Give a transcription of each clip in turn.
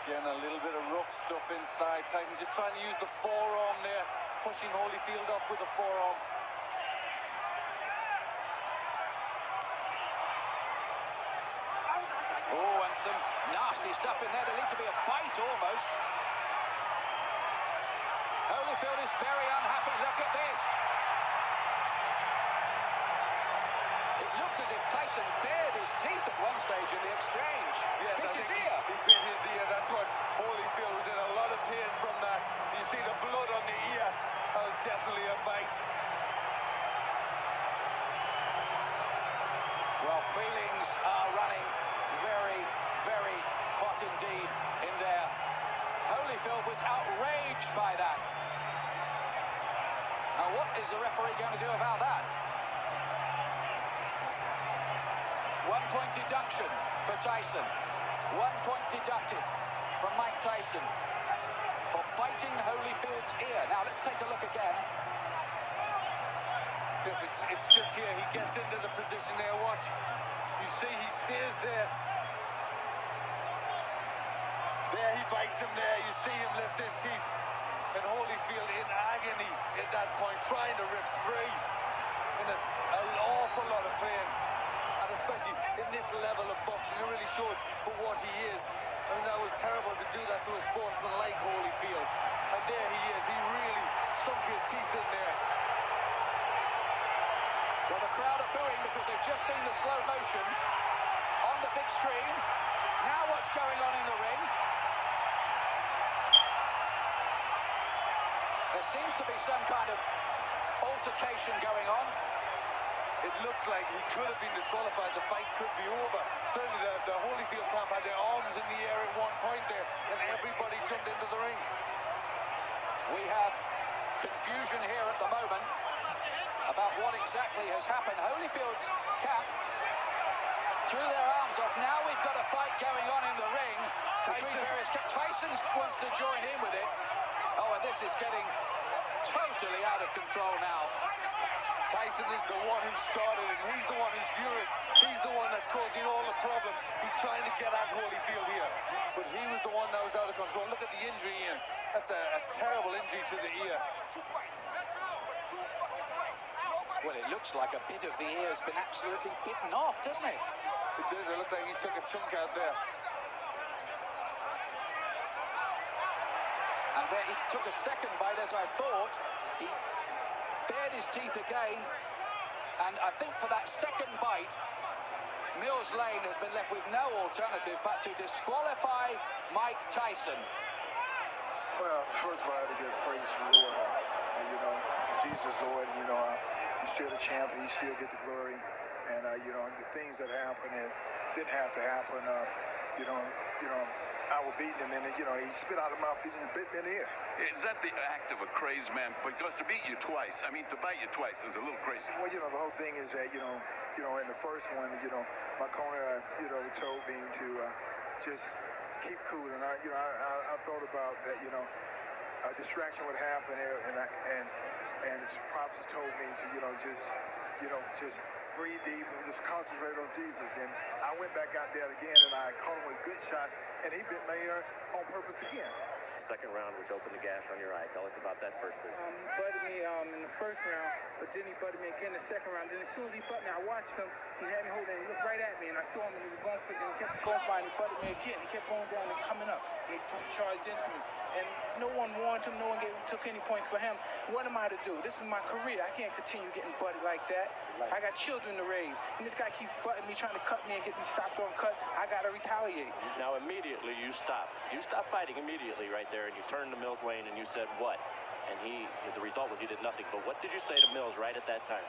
Again, a little bit of rough stuff inside. Tyson just trying to use the forearm there, pushing Holyfield up with the forearm. Oh, and some nasty stuff in there. There needs to be a bite almost. Holyfield is very unhappy. Look at this. It looked as if Tyson bared his teeth at one stage in the exchange. Yes, Bit his ear. He bit his ear. That's what Holyfield was in a lot of pain from that. You see the blood on the ear. That was definitely a bite. Well, feelings are running very, very hot indeed in there. Holyfield was outraged by that. Now, what is the referee going to do about that? 1 point deduction for Tyson. 1 point deducted from Mike Tyson for biting Holyfield's ear. Now, let's take a look again. Yes, it's just here. He gets into the position there. Watch. You see, he stays there. There, he bites him there. You see him lift his teeth. And Holyfield in agony at that point, trying to rip free. In an awful lot of pain. And especially in this level of boxing, it really showed for what he is. I mean, that was terrible to do that to a sportsman like Holyfield. And there he is. He really sunk his teeth in there. Well, the crowd are booing because they've just seen the slow motion on the big screen. Now what's going on in the ring? There seems to be some kind of altercation going on. It looks like he could have been disqualified. The fight could be over. Certainly the Holyfield camp had their arms in the air at one point there, and everybody jumped into the ring. We have confusion here at the moment about what exactly has happened. Holyfield's camp threw their arms off. Now we've got a fight going on in the ring between various camps. Tyson wants to join in with it. Oh, and this is getting totally out of control now. Tyson is the one who started it. He's the one who's furious. He's the one that's causing all the problems. He's trying to get at Holyfield here. But he was the one that was out of control. Look at the injury here. That's a terrible injury to the ear. Well, it looks like a bit of the ear has been absolutely bitten off, doesn't it? It does. It looks like he took a chunk out there. And there he took a second bite, as I thought. He bared his teeth again. And I think for that second bite, Mills Lane has been left with no alternative but to disqualify Mike Tyson. Well, first of all, I have to give praise to the Lord. You know, Jesus, Lord, you know, he's still the champion. He still get the glory. And, you know, the things that happened, it didn't have to happen. You know, I was beating him, and, you know, he spit out of my mouth, he just bit me in the ear. Is that the act of a crazed man? Because to beat you twice, I mean, to bite you twice is a little crazy. Well, you know, the whole thing is that, you know, in the first one, you know, my corner, you know, told me to just keep cool. And, I thought about that, you know, a distraction would happen, and his prophet told me to, just breathe deep and just concentrate on Jesus. And I went back out there again, and I caught him with good shots, and he bit my ear on purpose again. Second round, which opened the gash on your eye. Tell us about that first bit. He butted me in the first round, but then he butted me again in the second round. Then as soon as he butted me, I watched him. He had me holding, he looked right at me, and I saw him, and he was going for it, and he kept going by, and he butted me again. He kept going down and coming up, and he charged into me. And no one warned him, no one took any points for him. What am I to do? This is my career. I can't continue getting butted like that. I got children to raise, and this guy keeps butting me, trying to cut me and get me stopped on cut. I got to retaliate. Now, immediately, you stopped. You stopped fighting immediately right there, and you turned to Mills Lane, and you said, what? And the result was he did nothing. But what did you say to Mills right at that time?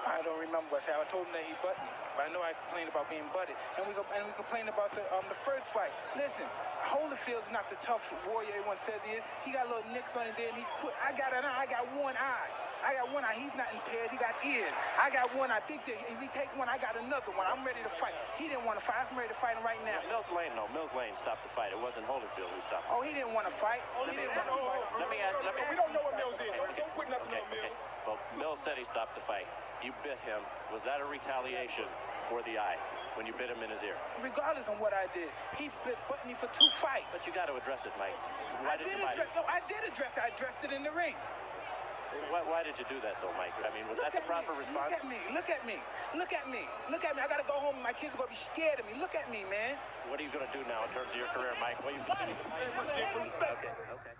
I don't remember. I told him that he butted me, but I know I complained about being butted, and we complained about the first fight. Listen, Holyfield's not the tough warrior everyone said he is. He got little nicks on his head, and he quit. I got an eye. I got one eye. I got one eye. He's not impaired. He got ears. I got one eye. Big deal. If he take one, I got another one. I'm ready to fight. He didn't want to fight. I'm ready to fight him right now. Mills Lane stopped the fight. It wasn't Holyfield who stopped it. Oh, he didn't want to fight. Let me ask. We don't know what Mills did. Don't put nothing on Mills. Well, Mills said he stopped the fight. You bit him. Was that a retaliation before the eye when you bit him in his ear? Regardless of what I did, he bit me for 2 fights. But you got to address it, Mike. Why did you bite him? No, I did address it. I addressed it in the ring. Why did you do that, though, Mike? I mean, was that the proper response? Look at me. Look at me. Look at me. Look at me. I got to go home and my kids are going to be scared of me. Look at me, man. What are you going to do now in terms of your career, Mike? What are you going to do? Respect. Okay.